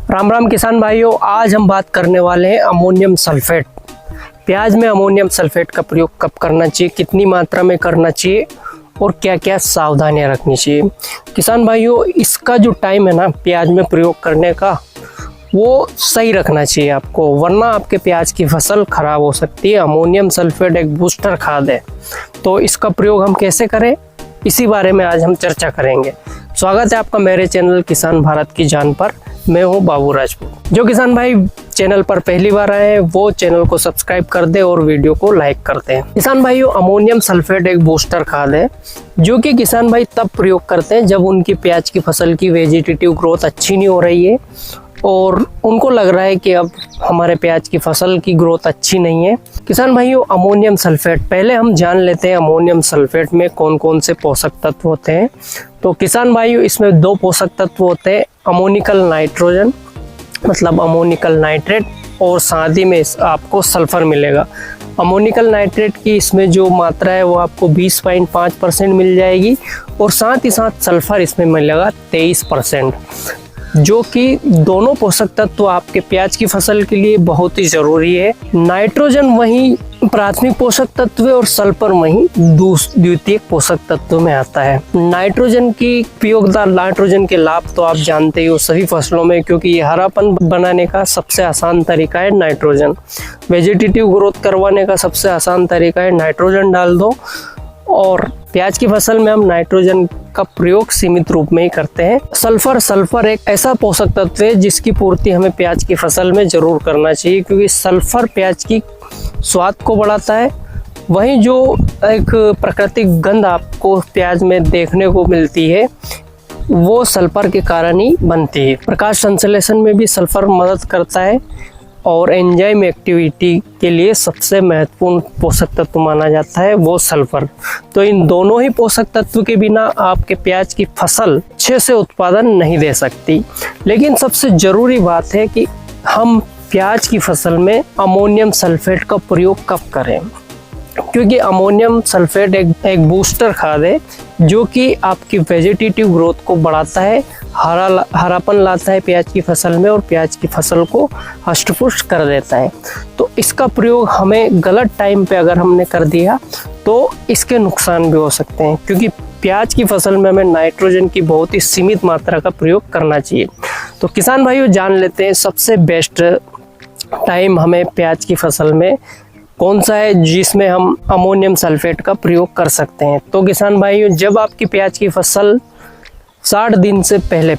राम राम किसान भाइयों, आज हम बात करने वाले हैं अमोनियम सल्फेट। प्याज में अमोनियम सल्फेट का प्रयोग कब करना चाहिए, कितनी मात्रा में करना चाहिए और क्या क्या सावधानियां रखनी चाहिए। किसान भाइयों, इसका जो टाइम है ना प्याज में प्रयोग करने का, वो सही रखना चाहिए आपको, वरना आपके प्याज की फसल खराब हो सकती है। अमोनियम सल्फेट एक बूस्टर खाद है, तो इसका प्रयोग हम कैसे करें, इसी बारे में आज हम चर्चा करेंगे। स्वागत है आपका मेरे चैनल किसान भारत की जान पर। मैं हूं बाबू राजपूत। जो किसान भाई चैनल पर पहली बार आए हैं वो चैनल को सब्सक्राइब कर दे और वीडियो को लाइक करते हैं। किसान भाइयों, अमोनियम सल्फेट एक बूस्टर खाद है जो कि किसान भाई तब प्रयोग करते हैं जब उनकी प्याज की फसल की वेजिटेटिव ग्रोथ अच्छी नहीं हो रही है और उनको लग रहा है कि अब हमारे प्याज की फसल की ग्रोथ अच्छी नहीं है। किसान भाइयों, अमोनियम सल्फेट, पहले हम जान लेते हैं अमोनियम सल्फेट में कौन कौन से पोषक तत्व होते हैं। तो किसान भाइयों, इसमें दो पोषक तत्व होते हैं, अमोनिकल नाइट्रोजन मतलब अमोनिकल नाइट्रेट, और साथ ही में आपको सल्फर मिलेगा। अमोनिकल नाइट्रेट की इसमें जो मात्रा है वो आपको 20.5% मिल जाएगी और साथ ही साथ सल्फर इसमें मिलेगा 23%, जो कि दोनों पोषक तत्व आपके प्याज की फसल के लिए बहुत ही जरूरी है। नाइट्रोजन वही प्राथमिक पोषक तत्व है और सल्फर वही द्वितीयक पोषक तत्व में आता है। नाइट्रोजन की उपयोगिता, नाइट्रोजन के लाभ तो आप जानते ही हो सभी फसलों में, क्योंकि ये हरापन बनाने का सबसे आसान तरीका है नाइट्रोजन। वेजिटेटिव ग्रोथ करवाने का सबसे आसान तरीका है नाइट्रोजन डाल दो, और प्याज की फसल में हम नाइट्रोजन का प्रयोग सीमित रूप में ही करते हैं। सल्फर एक ऐसा पोषक तत्व है जिसकी पूर्ति हमें प्याज की फसल में जरूर करना चाहिए, क्योंकि सल्फर प्याज की स्वाद को बढ़ाता है। वहीं जो एक प्राकृतिक गंध आपको प्याज में देखने को मिलती है वो सल्फर के कारण ही बनती है। प्रकाश संश्लेषण में भी सल्फर मदद करता है और एंजाइम एक्टिविटी के लिए सबसे महत्वपूर्ण पोषक तत्व माना जाता है वो सल्फर। तो इन दोनों ही पोषक तत्व के बिना आपके प्याज की फसल अच्छे से उत्पादन नहीं दे सकती। लेकिन सबसे जरूरी बात है कि हम प्याज की फसल में अमोनियम सल्फेट का प्रयोग कब करें, क्योंकि अमोनियम सल्फेट एक बूस्टर खाद है जो कि आपकी वेजिटेटिव ग्रोथ को बढ़ाता है, हरापन लाता है प्याज की फसल में और प्याज की फसल को हष्ट-पुष्ट कर देता है। तो इसका प्रयोग हमें गलत टाइम पे अगर हमने कर दिया तो इसके नुकसान भी हो सकते हैं, क्योंकि प्याज की फसल में हमें नाइट्रोजन की बहुत ही सीमित मात्रा का प्रयोग करना चाहिए। तो किसान भाइयों, जान लेते हैं सबसे बेस्ट टाइम हमें प्याज की फसल में कौन सा है जिसमें हम अमोनियम सल्फेट का प्रयोग कर सकते हैं। तो किसान भाइयों, जब आपकी प्याज की फसल 60 दिन से पहले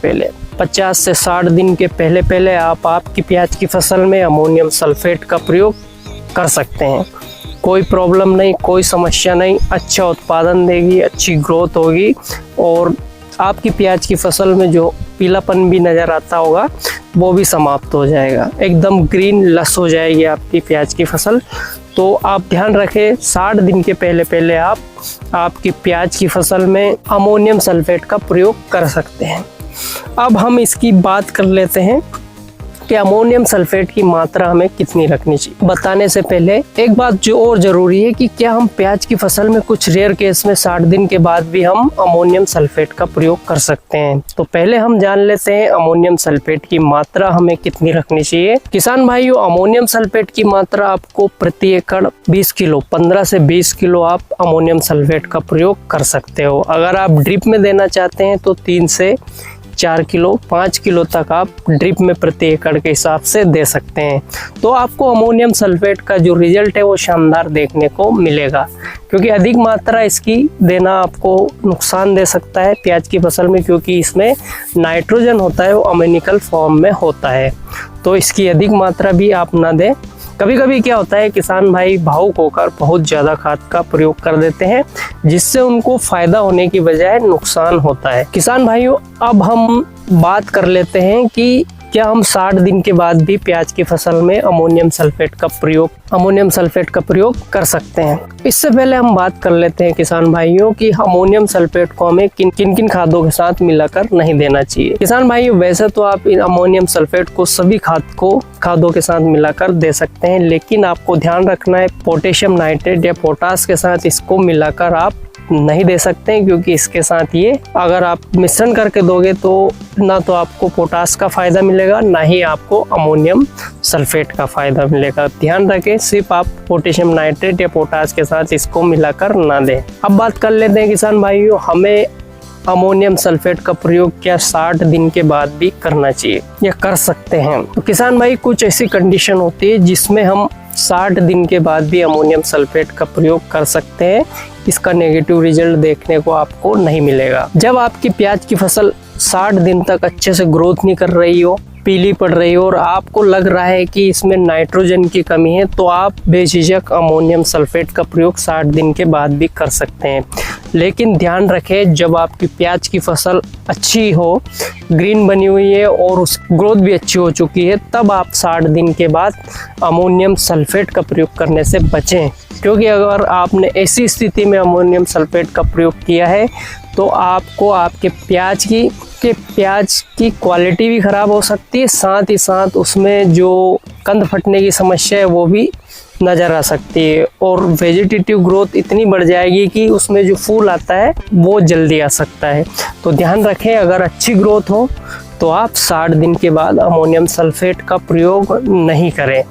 50 से 60 दिन के पहले आप आपकी प्याज की फसल में अमोनियम सल्फेट का प्रयोग कर सकते हैं। कोई प्रॉब्लम नहीं, कोई समस्या नहीं, अच्छा उत्पादन देगी, अच्छी ग्रोथ होगी और आपकी प्याज की फसल में जो पीलापन भी नज़र आता होगा वो भी समाप्त हो जाएगा, एकदम ग्रीन लस हो जाएगी आपकी प्याज की फसल। तो आप ध्यान रखें, 60 दिन के पहले आप आपकी प्याज की फसल में अमोनियम सल्फेट का प्रयोग कर सकते हैं। अब हम इसकी बात कर लेते हैं कि अमोनियम सल्फेट की मात्रा हमें कितनी रखनी चाहिए। बताने से पहले एक बात जो और जरूरी है कि क्या हम प्याज की फसल में कुछ रेयर केस में 60 दिन के बाद भी हम अमोनियम सल्फेट का प्रयोग कर सकते हैं। तो पहले हम जान लेते हैं अमोनियम सल्फेट की मात्रा हमें कितनी रखनी चाहिए। किसान भाइयों, अमोनियम सल्फेट की मात्रा आपको प्रति एकड़ 20 किलो, 15 से 20 किलो आप अमोनियम सल्फेट का प्रयोग कर सकते हो। अगर आप ड्रिप में देना चाहते हैं तो 3 से 4 किलो, 5 किलो तक आप ड्रिप में प्रति एकड़ के हिसाब से दे सकते हैं। तो आपको अमोनियम सल्फेट का जो रिजल्ट है वो शानदार देखने को मिलेगा, क्योंकि अधिक मात्रा इसकी देना आपको नुकसान दे सकता है प्याज की फसल में, क्योंकि इसमें नाइट्रोजन होता है वो अमोनिकल फॉर्म में होता है। तो इसकी अधिक मात्रा भी आप ना दें। कभी कभी क्या होता है, किसान भाई भावुक होकर बहुत ज़्यादा खाद का प्रयोग कर देते हैं जिससे उनको फायदा होने की बजाय नुकसान होता है। किसान भाइयों, अब हम बात कर लेते हैं कि क्या हम 60 दिन के बाद भी प्याज की फसल में अमोनियम सल्फेट का प्रयोग कर सकते हैं। इससे पहले हम बात कर लेते हैं किसान भाइयों कि अमोनियम सल्फेट को हमें किन किन खादों के साथ मिलाकर नहीं देना चाहिए। किसान भाइयों, वैसे तो आप इन अमोनियम सल्फेट को सभी खादों के साथ मिलाकर दे सकते हैं, लेकिन आपको ध्यान रखना है पोटेशियम नाइट्रेट या पोटास के साथ इसको मिलाकर आप नहीं दे सकते हैं, क्योंकि इसके साथ ये अगर आप मिश्रण करके दोगे तो ना तो आपको पोटास का फ़ायदा मिलेगा, ना ही आपको अमोनियम सल्फेट का फ़ायदा मिलेगा। ध्यान रखें, सिर्फ आप पोटेशियम नाइट्रेट या पोटास के साथ इसको मिलाकर ना दें। अब बात कर लेते हैं किसान भाइयों, हमें अमोनियम सल्फेट का प्रयोग क्या 60 दिन के बाद भी करना चाहिए या कर सकते हैं? तो किसान भाई, कुछ ऐसी कंडीशन होती है जिसमें हम 60 दिन के बाद भी अमोनियम सल्फेट का प्रयोग कर सकते हैं। इसका नेगेटिव रिजल्ट देखने को आपको नहीं मिलेगा। जब आपकी प्याज की फसल 60 दिन तक अच्छे से ग्रोथ नहीं कर रही हो, पीली पड़ रही हो और आपको लग रहा है कि इसमें नाइट्रोजन की कमी है, तो आप बेझिझक अमोनियम सल्फेट का प्रयोग 60 दिन के बाद भी कर सकते हैं। लेकिन ध्यान रखें, जब आपकी प्याज की फसल अच्छी हो, ग्रीन बनी हुई है और उस ग्रोथ भी अच्छी हो चुकी है, तब आप 60 दिन के बाद अमोनियम सल्फेट का प्रयोग करने से बचें। क्योंकि अगर आपने ऐसी स्थिति में अमोनियम सल्फेट का प्रयोग किया है तो आपको आपके प्याज की क्वालिटी भी ख़राब हो सकती है, साथ ही साथ उसमें जो कंद फटने की समस्या है वो भी नज़र आ सकती है और वेजिटेटिव ग्रोथ इतनी बढ़ जाएगी कि उसमें जो फूल आता है वो जल्दी आ सकता है। तो ध्यान रखें, अगर अच्छी ग्रोथ हो तो आप 60 दिन के बाद अमोनियम सल्फेट का प्रयोग नहीं करें।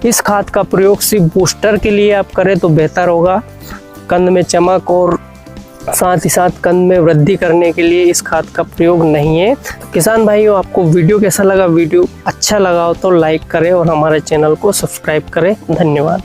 इस खाद का प्रयोग सिर्फ बूस्टर के लिए आप करें तो बेहतर होगा। कंद में चमक और साथ ही साथ कंद में वृद्धि करने के लिए इस खाद का प्रयोग नहीं है। तो किसान भाइयों, आपको वीडियो कैसा लगा? वीडियो अच्छा लगा हो तो लाइक करें और हमारे चैनल को सब्सक्राइब करें। धन्यवाद।